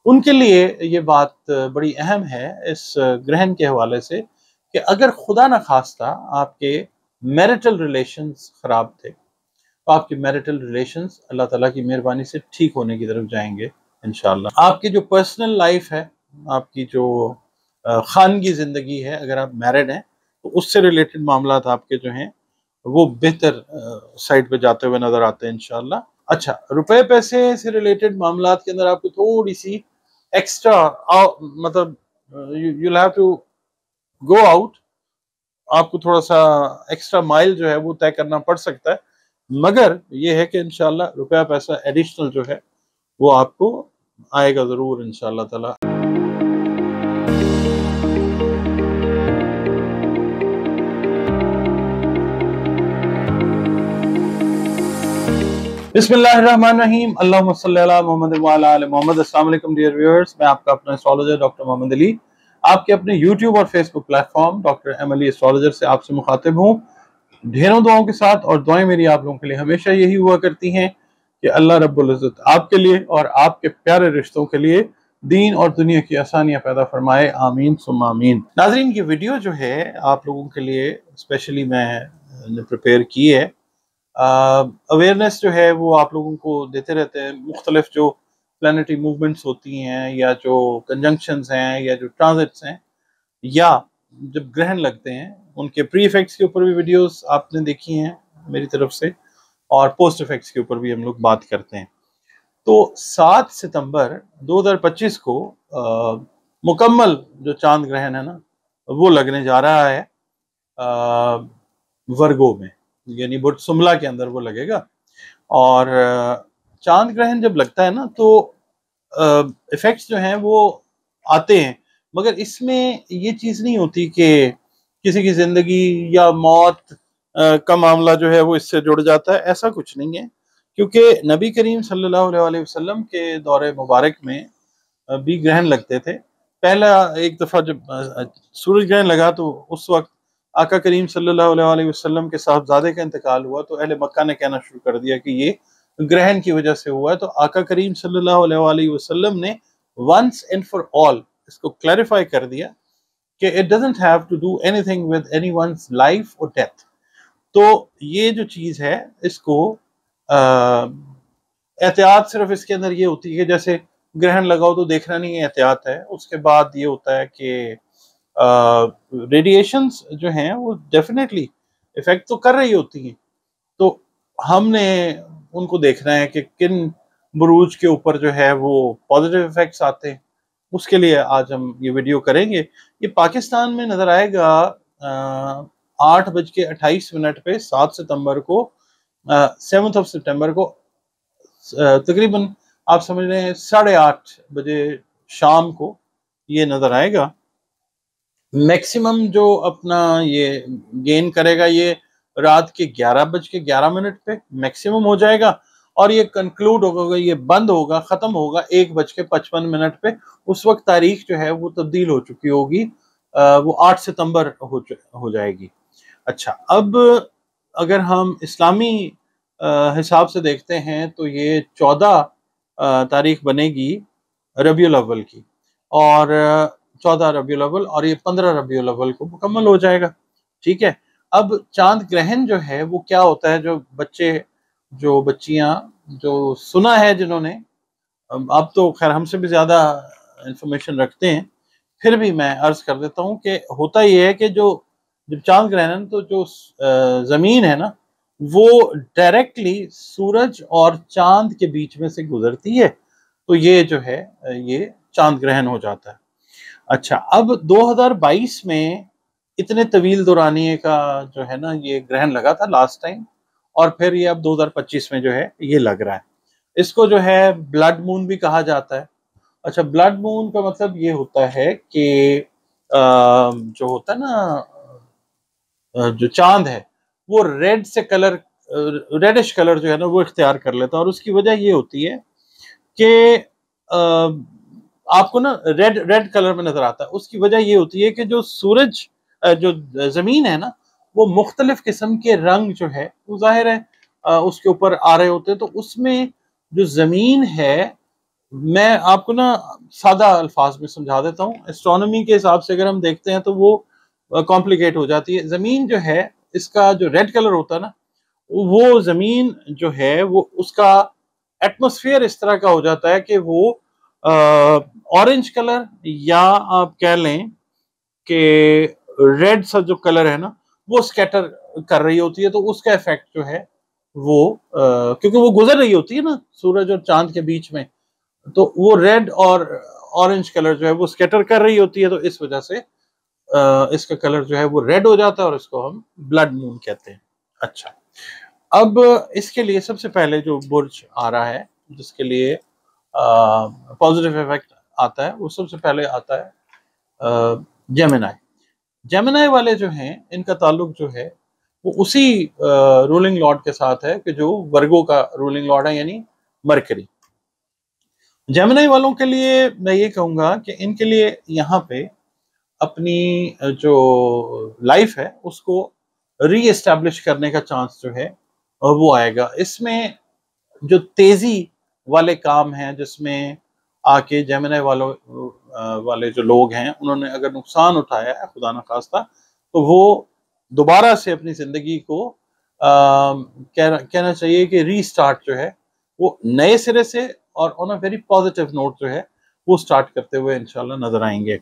उनके लिए ये बात बड़ी अहम है इस ग्रहण के हवाले से कि अगर खुदा न खास्ता आपके मैरिटल रिलेशंस खराब थे तो आपके मैरिटल रिलेशंस अल्लाह ताला की मेहरबानी से ठीक होने की तरफ जाएंगे इंशाअल्लाह। आपकी जो पर्सनल लाइफ है, आपकी जो खानगी ज़िंदगी है, अगर आप मैरिड हैं तो उससे रिलेटेड मामला आपके जो हैं वो बेहतर साइड पे जाते हुए नजर आते हैं इंशाअल्लाह। अच्छा, रुपए पैसे से रिलेटेड मामलात के अंदर आपको थोड़ी सी एक्स्ट्रा मतलब you have to go out, आपको थोड़ा सा एक्स्ट्रा माइल जो है वो तय करना पड़ सकता है, मगर ये है कि इंशाल्लाह रुपया पैसा एडिशनल जो है वो आपको आएगा जरूर इंशाल्लाह ताला। बिस्मिल्लाहिर्रहमानिर्रहीम, अल्लाहुम्मा सल्ली अला मुहम्मद व अला आलि मुहम्मद। अस्सलाम वालेकुम डियर व्यूअर्स, मैं आपका अपना एस्ट्रोलॉजर डॉक्टर मोहम्मद अली आपके अपने यूट्यूब और Facebook platform doctor M Ali astrologer से आपसे मुखातिब हूँ ढेरों दुआओं के साथ। और दुआएं मेरी आप लोगों के लिए हमेशा यही हुआ करती हैं कि अल्लाह रब्बुल इज्जत आपके लिए और आपके प्यारे रिश्तों के लिए दीन और दुनिया की आसानियां पैदा फरमाए, आमीन सुम्मा आमीन। नाज़रीन, ये वीडियो जो है आप लोगों के लिए स्पेशली मैं प्रिपेयर की है। अवेयरनेस जो है वो आप लोगों को देते रहते हैं। मुख्तलिफ जो प्लानिटरी मूवमेंट्स होती हैं या जो कंजंक्शंस हैं या जो ट्रांजिट्स हैं या जब ग्रहण लगते हैं उनके प्री इफेक्ट्स के ऊपर भी वीडियोस आपने देखी हैं मेरी तरफ से, और पोस्ट इफेक्ट्स के ऊपर भी हम लोग बात करते हैं। तो 7 सितंबर 2025 को मुकम्मल जो चांद ग्रहण है ना वो लगने जा रहा है वर्गो में, यानी बुध सुमला के अंदर वो लगेगा। और चांद ग्रहण जब लगता है ना तो इफेक्ट्स जो हैं वो आते हैं, मगर इसमें ये चीज़ नहीं होती कि किसी की ज़िंदगी या मौत का मामला जो है वो इससे जुड़ जाता है, ऐसा कुछ नहीं है। क्योंकि नबी करीम सल्लल्लाहु अलैहि वसल्लम के दौरे मुबारक में भी ग्रहण लगते थे। पहला एक दफ़ा जब सूरज ग्रहण लगा तो उस वक्त आका करीम सल्लल्लाहु अलैहि वसल्लम के साहबजादे का इंतकाल हुआ, तो अहले मक्का ने कहना शुरू कर दिया कि ये ग्रहण की वजह से हुआ है। तो आका करीम सल्लल्लाहु अलैहि वसल्लम ने वंस एंड फॉर ऑल इसको क्लैरिफाई कर दिया कि it doesn't have to do anything with anyone's life और डेथ। तो ये जो चीज़ है इसको एहतियात सिर्फ इसके अंदर ये होती है कि जैसे ग्रहण लगाओ तो देखना नहीं है, एहतियात है। उसके बाद ये होता है कि रेडिएशंस जो हैं वो डेफिनेटली इफेक्ट तो कर रही होती हैं, तो हमने उनको देखना है कि किन बुरूज के ऊपर जो है वो पॉजिटिव इफेक्ट्स आते हैं। उसके लिए आज हम ये वीडियो करेंगे। ये पाकिस्तान में नजर आएगा 8:28 पे 7 सितंबर को, 7 सितंबर को तकरीबन आप समझ रहे हैं 8:30 शाम को ये नजर आएगा। मैक्सिमम जो अपना ये गेन करेगा ये रात के 11:11 पे मैक्सिमम हो जाएगा, और ये कंक्लूड होगा, ये बंद होगा, खत्म होगा 1:55 पे। उस वक्त तारीख जो है वो तब्दील हो चुकी होगी, वो 8 सितंबर हो जाएगी। अच्छा, अब अगर हम इस्लामी हिसाब से देखते हैं तो ये 14 तारीख बनेगी रबीउल अव्वल की, और 14 रबीउल अव्वल, और ये 15 रबीउल अव्वल को मुकम्मल हो जाएगा। ठीक है। अब चांद ग्रहण जो है वो क्या होता है, जो बच्चे जो बच्चियां जो सुना है जिन्होंने, अब तो खैर हमसे भी ज्यादा इंफॉर्मेशन रखते हैं, फिर भी मैं अर्ज कर देता हूँ कि होता ये है कि जो जब चांद ग्रहण है तो जो जमीन है ना वो डायरेक्टली सूरज और चांद के बीच में से गुजरती है, तो ये जो है ये चांद ग्रहण हो जाता है। अच्छा, अब 2022 में इतने तवील दौरानिए का जो है ना ये ग्रहण लगा था लास्ट टाइम, और फिर ये अब 2025 में जो है ये लग रहा है। इसको जो है ब्लड मून भी कहा जाता है। अच्छा, ब्लड मून का मतलब ये होता है कि जो होता है ना जो चांद है वो रेड से कलर, रेडिश कलर जो है ना वो इख्तियार कर लेता है, और उसकी वजह ये होती है कि आपको ना रेड रेड कलर में नजर आता है। उसकी वजह ये होती है कि जो सूरज जो जमीन है ना वो मुख्तलिफ किस्म के रंग जो है वो जाहिर है उसके ऊपर आ रहे होते हैं, तो उसमें जो जमीन है मैं आपको ना सादा अल्फाज में समझा देता हूँ। एस्ट्रोनॉमी के हिसाब से अगर हम देखते हैं तो वो कॉम्प्लिकेट हो जाती है। ज़मीन जो है, इसका जो रेड कलर होता है ना, वो ज़मीन जो है वो उसका एटमॉस्फेयर इस तरह का हो जाता है कि वो ऑरेंज कलर, या आप कह लें कि रेड सा जो कलर है ना, वो स्कैटर कर रही होती है। तो उसका इफेक्ट जो है वो क्योंकि वो गुजर रही होती है ना सूरज और चांद के बीच में, तो वो रेड और ऑरेंज कलर जो है वो स्कैटर कर रही होती है। तो इस वजह से इसका कलर जो है वो रेड हो जाता है और इसको हम ब्लड मून कहते हैं। अच्छा, अब इसके लिए सबसे पहले जो बुर्ज आ रहा है जिसके लिए पॉजिटिव इफेक्ट आता है, वो सबसे पहले आता है जेमिनाई। जेमिनाई वाले जो हैं, इनका ताल्लुक जो है वो उसी रूलिंग लॉर्ड के साथ है कि जो वर्गो का रूलिंग लॉर्ड है, यानी मरकरी। जेमिनाई वालों के लिए मैं ये कहूँगा कि इनके लिए यहाँ पे अपनी जो लाइफ है उसको री एस्टेब्लिश करने का चांस जो है वो आएगा। इसमें जो तेजी वाले काम हैं, जिसमें आके जेमिनी वाले जो लोग हैं, उन्होंने अगर नुकसान उठाया है खुदा न खास्ता, तो वो दोबारा से अपनी जिंदगी को कहना चाहिए कि रीस्टार्ट जो है वो नए सिरे से और on a very positive note जो है वो स्टार्ट करते हुए इंशाल्लाह नजर आएंगे।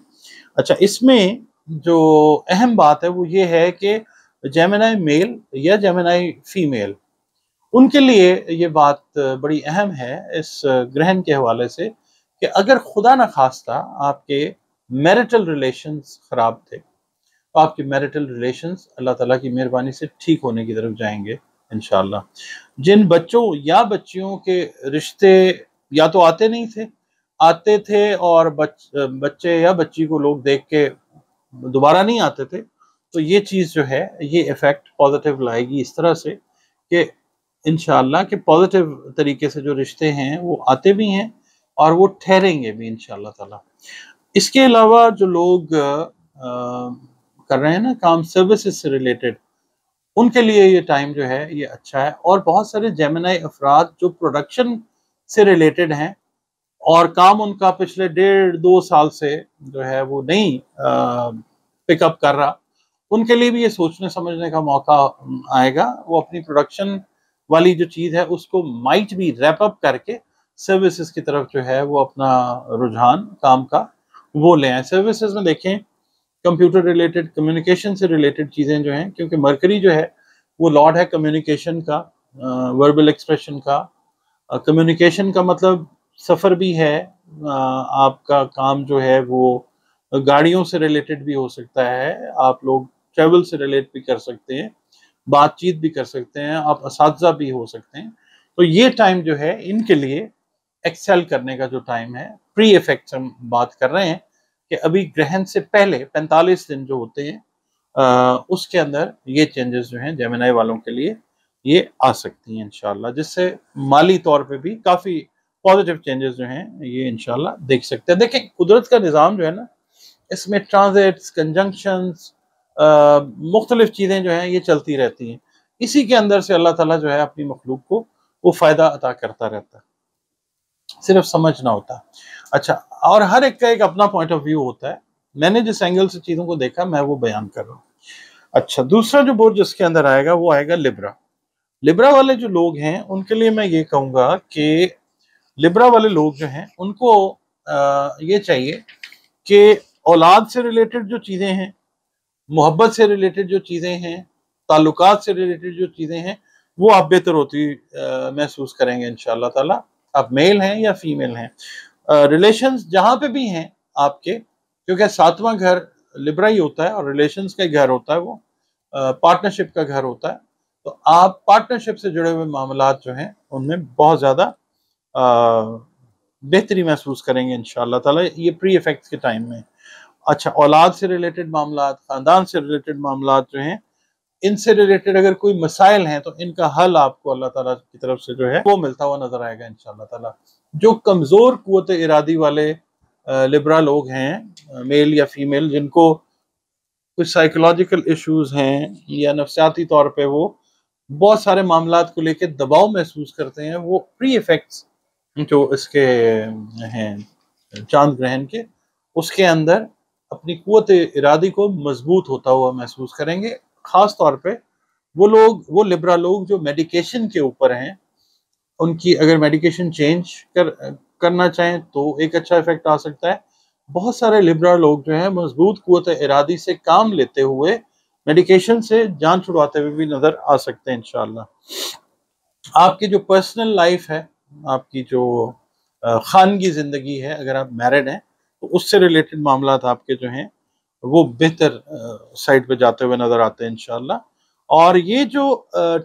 अच्छा, इसमें जो अहम बात है वो ये है कि जेमिनी मेल या जेमिनी फीमेल, उनके लिए ये बात बड़ी अहम है इस ग्रहण के हवाले से कि अगर खुदा न खास्ता आपके मैरिटल रिलेशंस खराब थे, तो आपके मैरिटल रिलेशंस अल्लाह ताला की मेहरबानी से ठीक होने की तरफ जाएंगे इंशाल्लाह। जिन बच्चों या बच्चियों के रिश्ते या तो आते थे और बच्चे या बच्ची को लोग देख के दोबारा नहीं आते थे, तो ये चीज़ जो है ये इफेक्ट पॉजिटिव लाएगी इस तरह से कि इंशाल्लाह के पॉजिटिव तरीके से जो रिश्ते हैं वो आते भी हैं और वो ठहरेंगे भी इंशाल्लाह ताला। इसके अलावा जो लोग कर रहे हैं ना काम सर्विसेज से रिलेटेड, उनके लिए ये टाइम जो है ये अच्छा है। और बहुत सारे जेमिनी अफराद जो प्रोडक्शन से रिलेटेड हैं और काम उनका पिछले 1.5-2 साल से जो है वो नहीं पिकअप कर रहा, उनके लिए भी ये सोचने समझने का मौका आएगा। वो अपनी प्रोडक्शन वाली जो चीज़ है उसको माइट भी रैप अप करके सर्विसेज की तरफ जो है वो अपना रुझान काम का वो ले आए। सर्विसेज में देखें, कंप्यूटर रिलेटेड, कम्युनिकेशन से रिलेटेड चीज़ें जो हैं, क्योंकि मरकरी जो है वो लॉर्ड है कम्युनिकेशन का, वर्बल एक्सप्रेशन का। कम्युनिकेशन का मतलब सफ़र भी है, आपका काम जो है वो गाड़ियों से रिलेटेड भी हो सकता है, आप लोग ट्रैवल से रिलेट भी कर सकते हैं, बातचीत भी कर सकते हैं, आप असातिज़ा भी हो सकते हैं। तो ये टाइम जो है इनके लिए एक्सेल करने का जो टाइम है, प्री इफेक्ट्स हम बात कर रहे हैं कि अभी ग्रहण से पहले 45 दिन जो होते हैं उसके अंदर ये चेंजेस जो हैं जेमिनी वालों के लिए ये आ सकती हैं इंशाल्लाह, जिससे माली तौर पे भी काफ़ी पॉजिटिव चेंजेस जो हैं ये इंशाल्लाह देख सकते हैं। देखें, कुदरत का निज़ाम जो है ना, इसमें ट्रांजिट्स, कंजंक्शंस, मुख्तलिफ चीज़ें जो हैं ये चलती रहती हैं। इसी के अंदर से अल्लाह ताला जो है अपनी मखलूक को वो फ़ायदा अता करता रहता है, सिर्फ समझना होता है। अच्छा, और हर एक का एक अपना पॉइंट ऑफ व्यू होता है। मैंने जिस एंगल से चीज़ों को देखा मैं वो बयान कर रहा हूँ। अच्छा, दूसरा जो बुर्ज इसके अंदर आएगा वो आएगा लिब्रा। लिब्रा वाले जो लोग हैं उनके लिए मैं ये कहूँगा कि लिब्रा वाले लोग जो हैं उनको ये चाहिए कि औलाद से रिलेटेड जो चीज़ें हैं, मोहब्बत से रिलेटेड जो चीज़ें हैं, ताल्लुकात से रिलेटेड जो चीज़ें हैं, वो आप बेहतर होती महसूस करेंगे इंशाअल्लाह ताला। आप मेल हैं या फीमेल हैं, रिलेशंस जहाँ पे भी हैं आपके, क्योंकि 7वां घर लिब्रा ही होता है और रिलेशंस का घर होता है, वो पार्टनरशिप का घर होता है। तो आप पार्टनरशिप से जुड़े हुए मामलात जो हैं उनमें बहुत ज़्यादा बेहतरी महसूस करेंगे इंशाअल्लाह ताला ये प्री इफेक्ट्स के टाइम में। अच्छा, औलाद से रिलेटेड मामलात, ख़ानदान से रिलेटेड मामलात जो हैं, इनसे रिलेटेड अगर कोई मसाइल हैं तो इनका हल आपको अल्लाह ताला की तरफ से जो है वो मिलता हुआ नजर आएगा इंशाअल्लाह ताला। जो कमज़ोर क़ुव्वत इरादी वाले लिब्रा लोग हैं, मेल या फीमेल, जिनको कुछ साइकोलॉजिकल इश्यूज हैं या नफ्सियाती तौर पे वो बहुत सारे मामलात को लेकर दबाव महसूस करते हैं, वो प्री इफेक्ट्स जो इसके हैं चांद ग्रहण के, उसके अंदर अपनी कुव्वत इरादी को मजबूत होता हुआ महसूस करेंगे। खास तौर पे वो लिब्रा लोग जो मेडिकेशन के ऊपर हैं, उनकी अगर मेडिकेशन चेंज करना चाहें तो एक अच्छा इफेक्ट आ सकता है। बहुत सारे लिब्रा लोग जो हैं मजबूत कुव्वत इरादी से काम लेते हुए मेडिकेशन से जान छुड़वाते हुए भी नजर आ सकते हैं इंशाल्लाह। आपकी जो पर्सनल लाइफ है, आपकी जो खानगी जिंदगी है, अगर आप मैरिड हैं तो उससे रिलेटेड मामला आपके जो हैं वो बेहतर साइड पे जाते हुए नजर आते हैं इंशाल्लाह। और ये जो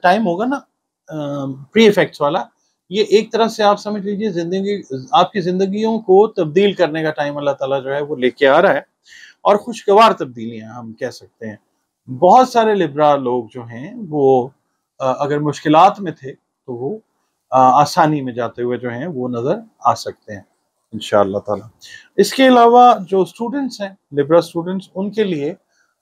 टाइम होगा ना प्री इफेक्ट्स वाला, ये एक तरह से आप समझ लीजिए जिंदगी, आपकी जिंदगियों को तब्दील करने का टाइम अल्लाह ताला जो है वो लेके आ रहा है। और खुशगवार तब्दीलियां हम कह सकते हैं। बहुत सारे लिब्रा लोग जो हैं वो अगर मुश्किलात में थे तो वो आसानी में जाते हुए जो हैं वो नजर आ सकते हैं इंशाअल्लाह ताला। इसके अलावा जो स्टूडेंट्स हैं, लिब्रा स्टूडेंट्स, उनके लिए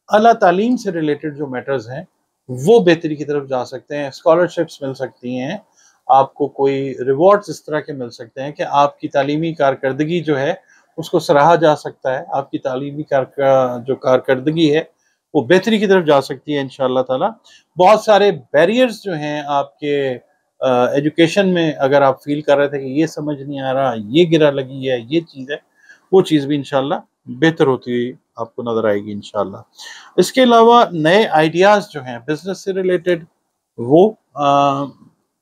अला तालीम से रिलेटेड जो मैटर्स हैं वो बेहतरी की तरफ जा सकते हैं। स्कॉलरशिप्स मिल सकती हैं, आपको कोई रिवॉर्ड्स इस तरह के मिल सकते हैं कि आपकी तालीमी कारकर्दगी जो है उसको सराहा जा सकता है। आपकी तालीमी जो कारकर्दगी है वो बेहतरी की तरफ जा सकती है इंशाअल्लाह ताला। बहुत सारे बैरियर्स जो हैं आपके एजुकेशन में, अगर आप फील कर रहे थे कि ये समझ नहीं आ रहा, ये गिरा लगी है, ये चीज़ है, वो चीज़ भी इंशाअल्लाह बेहतर होती हुई आपको नजर आएगी इंशाअल्लाह। इसके अलावा नए आइडियाज़ जो हैं बिजनेस से रिलेटेड, वो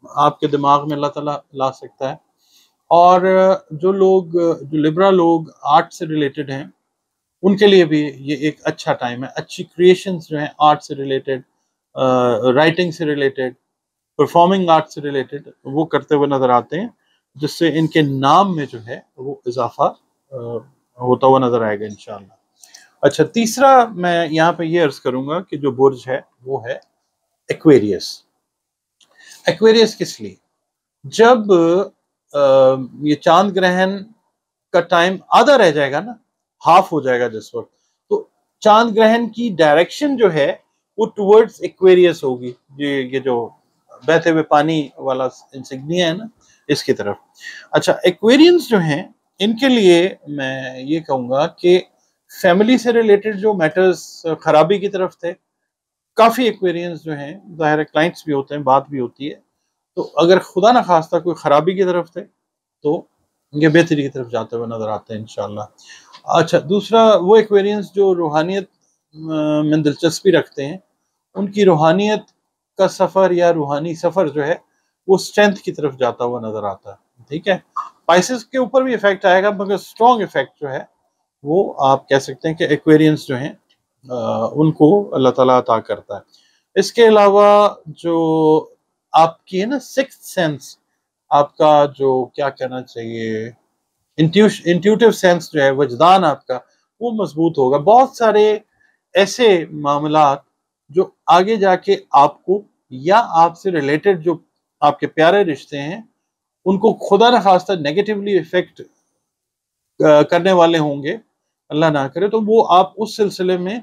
आपके दिमाग में अल्लाह ताला ला सकता है। और जो लिब्रा लोग आर्ट से रिलेटेड हैं, उनके लिए भी ये एक अच्छा टाइम है। अच्छी क्रिएशंस जो हैं आर्ट से रिलेटेड, राइटिंग से रिलेटेड, परफॉर्मिंग आर्ट से रिलेटेड, वो करते हुए नजर आते हैं, जिससे इनके नाम में जो है वो इजाफा होता हुआ नजर आएगा इंशाल्लाह। अच्छा, तीसरा मैं यहाँ पे ये अर्ज करूंगा कि जो बुर्ज है वो है एक्वेरियस। एक्वेरियस किस लिए? जब ये चांद ग्रहण का टाइम आधा रह जाएगा ना, हाफ हो जाएगा जिस वक्त, तो चांद ग्रहण की डायरेक्शन जो है वो टुवर्ड्स एक्वेरियस होगी। ये जो बहते हुए पानी वाला इंसिग्निया है ना, इसकी तरफ। अच्छा, एक्वेरियंस जो हैं इनके लिए मैं ये कहूँगा कि फैमिली से रिलेटेड जो मैटर्स खराबी की तरफ थे, काफ़ी एक्वेरियंस जो हैं, ज़ाहिर है क्लाइंट्स भी होते हैं, बात भी होती है, तो अगर खुदा ना खास्ता कोई खराबी की तरफ थे तो ये बेहतरी की तरफ जाते हुए नजर आते हैं इंशाल्लाह। अच्छा, दूसरा वो एक्वेरियंस जो रूहानियत में दिलचस्पी रखते हैं, उनकी रूहानियत का सफ़र या रूहानी सफ़र जो है वो स्ट्रेंथ की तरफ जाता हुआ नजर आता है। ठीक है, स्पाइसेस के ऊपर भी इफेक्ट आएगा, मगर स्ट्रॉन्ग इफेक्ट जो है वो आप कह सकते हैं कि एक्वेरियंस जो हैं उनको अल्लाह ताला अता करता है। इसके अलावा जो आपकी है ना सिक्स्थ सेंस, आपका जो क्या कहना चाहिए, इंट्यूटिव सेंस जो है, वजदान आपका, वो मजबूत होगा। बहुत सारे ऐसे मामलात जो आगे जाके आपको या आपसे रिलेटेड जो आपके प्यारे रिश्ते हैं उनको खुदा न खास्ता नेगेटिवली इफेक्ट करने वाले होंगे, अल्लाह ना करे, तो वो आप उस सिलसिले में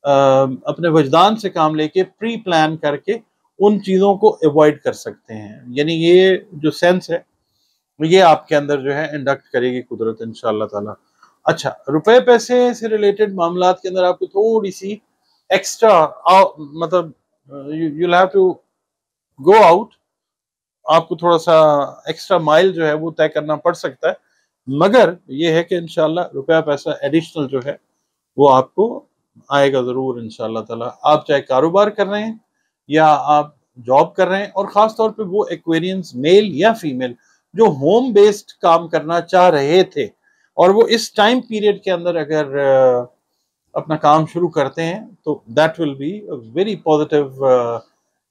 अपने वजदान से काम लेके प्री प्लान करके उन चीज़ों को अवॉइड कर सकते हैं। यानी ये जो सेंस है ये आपके अंदर जो है इंडक्ट करेगी कुदरत इंशाअल्लाह ताला। अच्छा, रुपए पैसे से रिलेटेड मामलात के अंदर आपको थोड़ी सी एक्स्ट्रा मतलब you have to go out, आपको थोड़ा सा एक्स्ट्रा माइल जो है वो तय करना पड़ सकता है, मगर ये है कि इंशाल्लाह रुपया पैसा एडिशनल जो है वो आपको आएगा ज़रूर इंशाल्लाह ताला। आप चाहे कारोबार कर रहे हैं या आप जॉब कर रहे हैं, और ख़ास तौर पे वो एक्वेरियंस मेल या फीमेल जो होम बेस्ड काम करना चाह रहे थे और वो इस टाइम पीरियड के अंदर अगर अपना काम शुरू करते हैं तो that will be very positive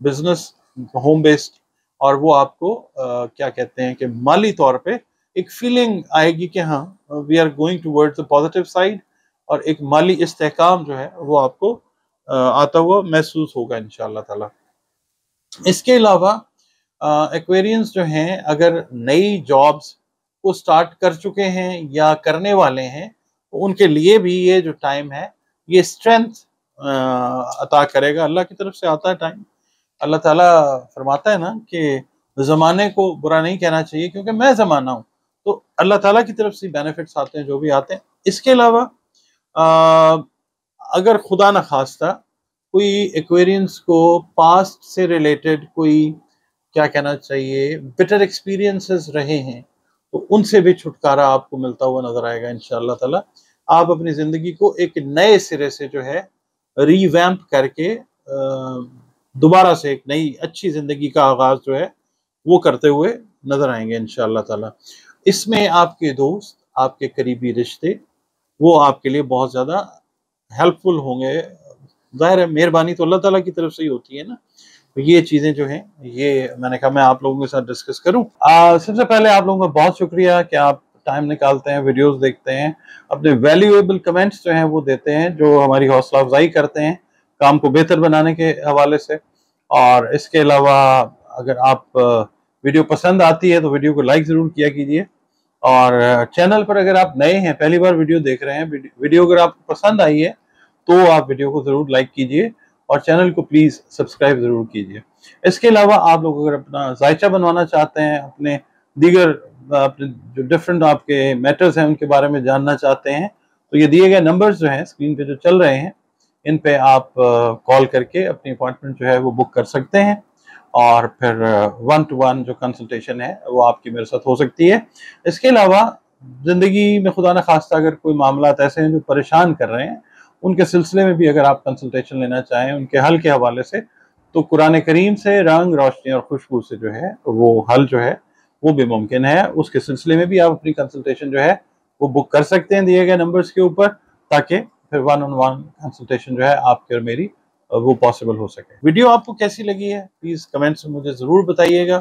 business, home based. और वो आपको क्या कहते हैं कि माली तौर पे एक फीलिंग आएगी कि हाँ we are going towards the positive side, और एक माली इस्तेहकाम जो है वो आपको आता हुआ महसूस होगा इंशाअल्लाह ताला। इसके अलावा एक्वेरियंस जो हैं अगर नई जॉब्स को स्टार्ट कर चुके हैं या करने वाले हैं तो उनके लिए भी ये जो टाइम है ये स्ट्रेंथ अता करेगा। अल्लाह की तरफ से आता है टाइम। अल्लाह ताला फरमाता है ना कि ज़माने को बुरा नहीं कहना चाहिए, क्योंकि मैं ज़माना हूँ, तो अल्लाह ताला की तरफ से बेनिफिट्स आते हैं जो भी आते हैं। इसके अलावा अगर खुदा न खास्ता कोई एक्वेरियंस को पास्ट से रिलेटेड कोई, क्या कहना चाहिए, बिटर एक्सपीरियंसेस रहे हैं, तो उनसे भी छुटकारा आपको मिलता हुआ नजर आएगा इंशाअल्लाह ताला। आप अपनी ज़िंदगी को एक नए सिरे से जो है रीवैम्प करके दोबारा से एक नई अच्छी ज़िंदगी का आगाज़ जो है वो करते हुए नज़र आएंगे इंशाअल्लाह ताला। इसमें आपके दोस्त, आपके करीबी रिश्ते, वो आपके लिए बहुत ज़्यादा हेल्पफुल होंगे। ज़ाहिर है मेहरबानी तो अल्लाह ताला की तरफ से ही होती है ना। तो ये चीज़ें जो हैं, ये मैंने कहा मैं आप लोगों के साथ डिस्कस करूं। सबसे पहले आप लोगों का बहुत शुक्रिया कि आप टाइम निकालते हैं, वीडियोस देखते हैं, अपने वैल्यूएबल कमेंट्स जो हैं वो देते हैं, जो हमारी हौसला अफजाई करते हैं काम को बेहतर बनाने के हवाले से। और इसके अलावा अगर आप वीडियो पसंद आती है तो वीडियो को लाइक ज़रूर किया कीजिए। और चैनल पर अगर आप नए हैं, पहली बार वीडियो देख रहे हैं, वीडियो अगर आपको पसंद आई है तो आप वीडियो को ज़रूर लाइक कीजिए और चैनल को प्लीज़ सब्सक्राइब ज़रूर कीजिए। इसके अलावा आप लोग अगर अपना जायचा बनवाना चाहते हैं, अपने दीगर अपने जो डिफरेंट आपके मैटर्स हैं उनके बारे में जानना चाहते हैं, तो ये दिए गए नंबर्स जो हैं स्क्रीन पे जो चल रहे हैं, इन पे आप कॉल करके अपनी अपॉइंटमेंट जो है वो बुक कर सकते हैं। और फिर 1-to-1 जो कंसल्टेशन है वो आपकी मेरे साथ हो सकती है। इसके अलावा ज़िंदगी में खुदा न खास्ता अगर कोई मामलात ऐसे हैं जो परेशान कर रहे हैं, उनके सिलसिले में भी अगर आप कंसल्टेशन लेना चाहें उनके हल के हवाले से, तो कुरान करीम से रंग, रोशनी और खुशबू से जो है वो हल जो है वो भी मुमकिन है। उसके सिलसिले में भी आप अपनी कंसल्टेशन जो है वो बुक कर सकते हैं दिए गए नंबर्स के ऊपर, ताकि फिर 1-on-1 कंसल्टेशन जो है आपकी और मेरी वो पॉसिबल हो सके। वीडियो आपको कैसी लगी है प्लीज़ कमेंट्स में मुझे ज़रूर बताइएगा।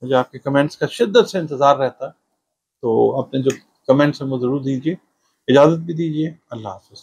मुझे आपके कमेंट्स का शिद्दत से इंतज़ार रहता है, तो अपने जो कमेंट्स हैं वो ज़रूर दीजिए। इजाज़त भी दीजिए। अल्लाह हाफ़िज़।